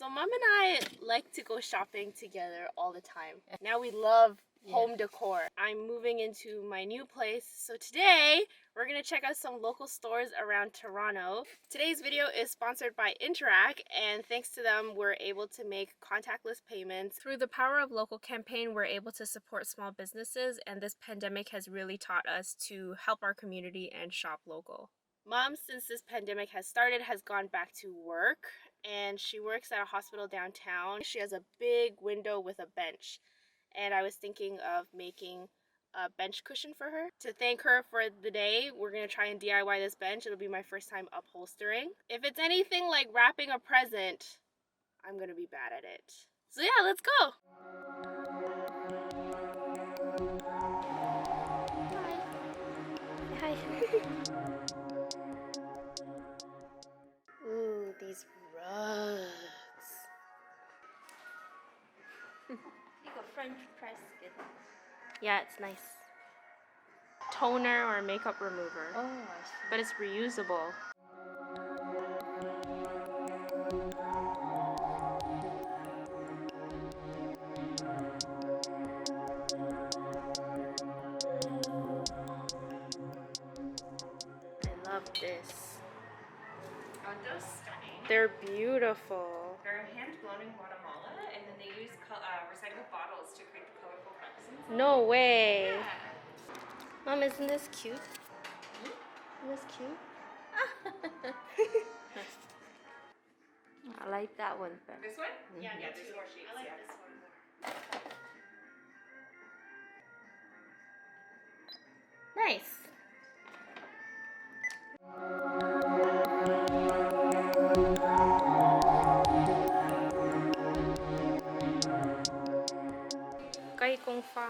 So Mom and I like to go shopping together all the time. Now we love home decor. I'm moving into my new place, so today we're gonna check out some local stores around Toronto. Today's video is sponsored by Interac, and thanks to them we're able to make contactless payments. Through the Power of Local campaign, we're able to support small businesses, and this pandemic has really taught us to help our community and shop local. Mom, since this pandemic has started, has gone back to work, and she works at a hospital downtown. She has a big window with a bench, and I was thinking of making a bench cushion for her. To thank her for the day, we're gonna try and DIY this bench. It'll be my first time upholstering. If it's anything like wrapping a present, I'm gonna be bad at it. So yeah, let's go! Hi. Hi. Ooh, these rugs. You got French press it. Yeah, it's nice. Toner or makeup remover. Oh, I see. But it's reusable. I love this. Aren't those stunning? They're beautiful. They're hand blown in Guatemala, and then they use recycled bottles to create the colorful cups. No way. Yeah. Mom, isn't this cute? Isn't this cute? I like that one better. This one? Yeah, yeah, there's more shapes. I like this one more. Nice. Kai Kung Fa.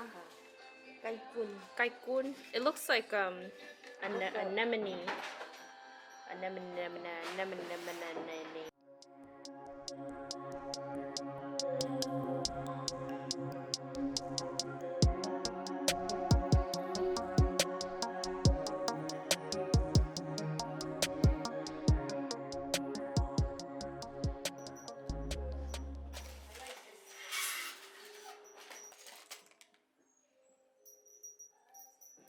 Kai kun. Kai Kun. It looks like anemone. Anemone.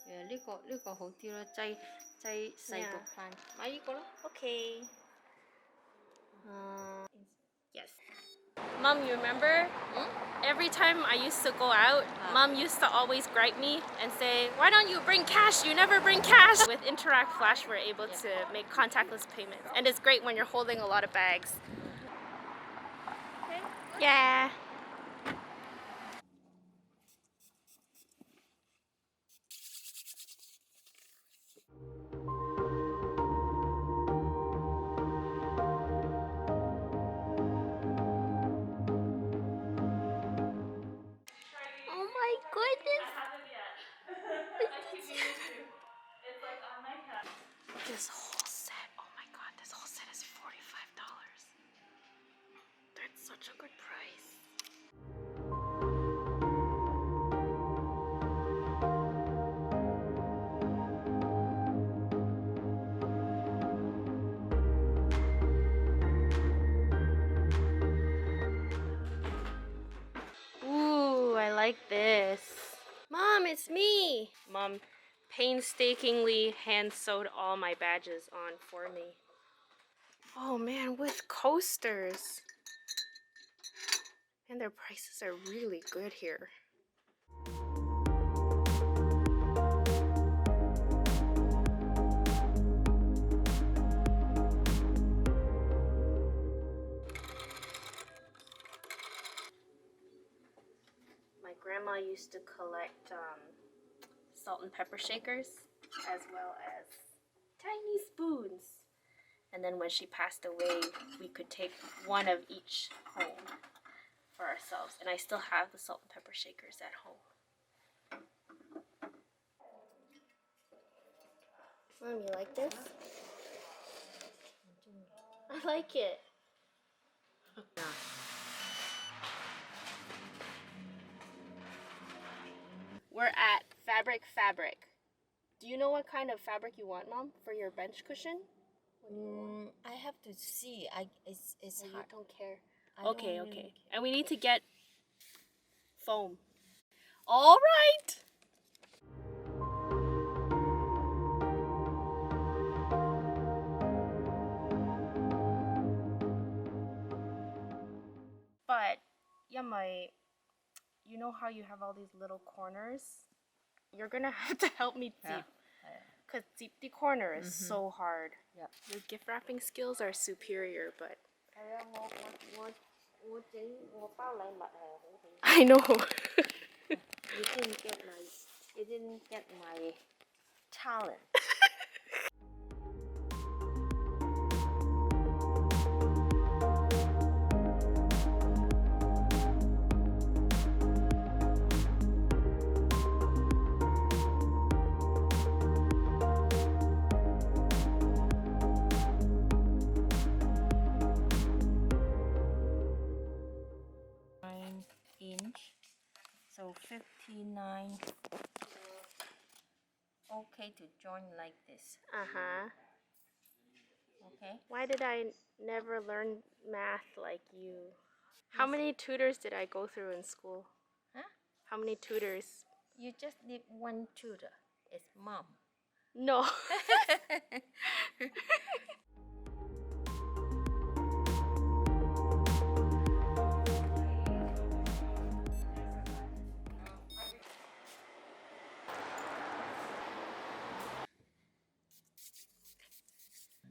Yeah, 呢個好啲咯，擠細個番，買呢個咯。Okay. Yes. Mom, you remember? Every time I used to go out, Mom used to always gripe me and say, "Why don't you bring cash? You never bring cash." With Interac Flash, we're able to make contactless payments. And it's great when you're holding a lot of bags. Okay. Yeah. Oh my goodness. It's like on MIKA. This whole set, oh my god, this whole set is $45. That's such a good price. Ooh, I like this. Mom, it's me! Mom painstakingly hand sewed all my badges on for me. Oh man, with coasters. And their prices are really good here. My grandma used to collect salt and pepper shakers, as well as tiny spoons. And then when she passed away, we could take one of each home for ourselves. And I still have the salt and pepper shakers at home. Mom, you like this? I like it. We're at Fabric. Do you know what kind of fabric you want, Mom, for your bench cushion? I have to see. It's Oh, hard. you don't care. Okay, okay. And we need to get foam. All right. But, you know how you have all these little corners? You're gonna have to help me zip. Because zip the corner is so hard. Yeah. Your gift wrapping skills are superior, but... I know. You didn't get my talent. Inch, so 59. Okay to join like this. Uh-huh. Okay. Why did I never learn math like you? How many tutors did I go through in school? Huh? How many tutors? You just need one tutor. It's mom. No.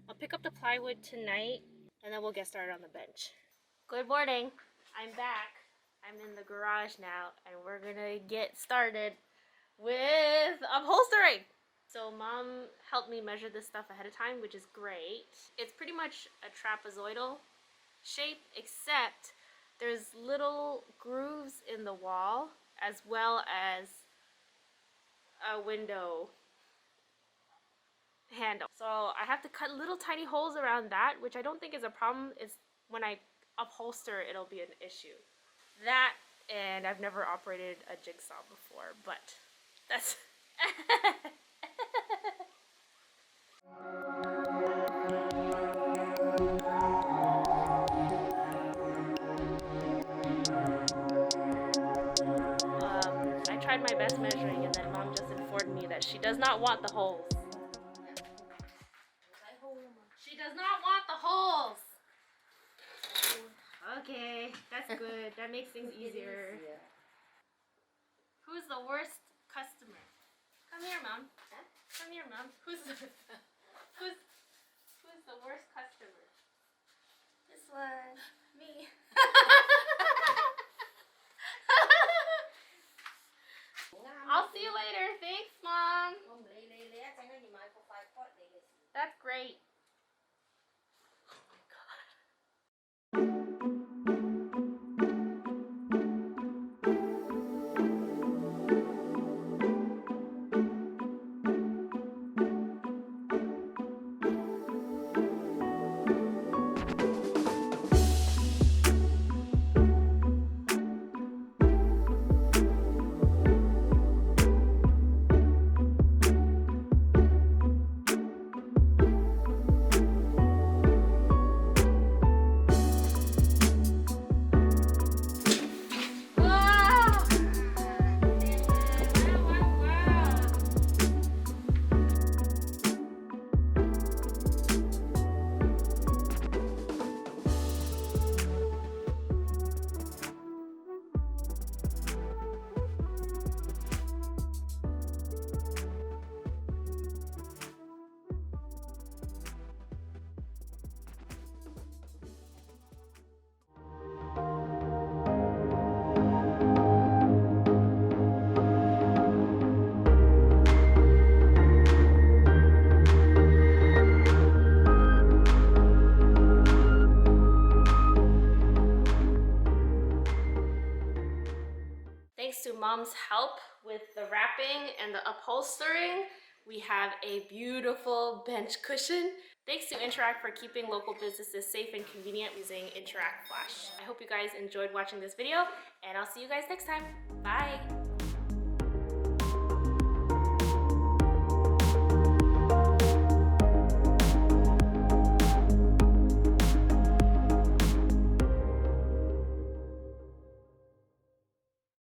I'll pick up the plywood tonight and then we'll get started on the bench. Good morning. I'm back. I'm in the garage now and we're gonna get started with upholstering. So mom helped me measure this stuff ahead of time, which is great. It's pretty much a trapezoidal shape, except there's little grooves in the wall as well as a window handle. So I have to cut little tiny holes around that, which I don't think is a problem. It's when I upholster it'll be an issue. That, and I've never operated a jigsaw before, but that's I tried my best measuring and then mom just informed me that she does not want the holes. She does not want the holes. Okay, that's good. That makes things easier. Who's the worst customer? Come here, mom. Come here, mom. Who's the worst customer? This one. Me. I'll see you later. Thanks, mom. That's great. Thanks to mom's help with the wrapping and the upholstering, we have a beautiful bench cushion. Thanks to Interac for keeping local businesses safe and convenient using Interac Flash. I hope you guys enjoyed watching this video, and I'll see you guys next time. Bye!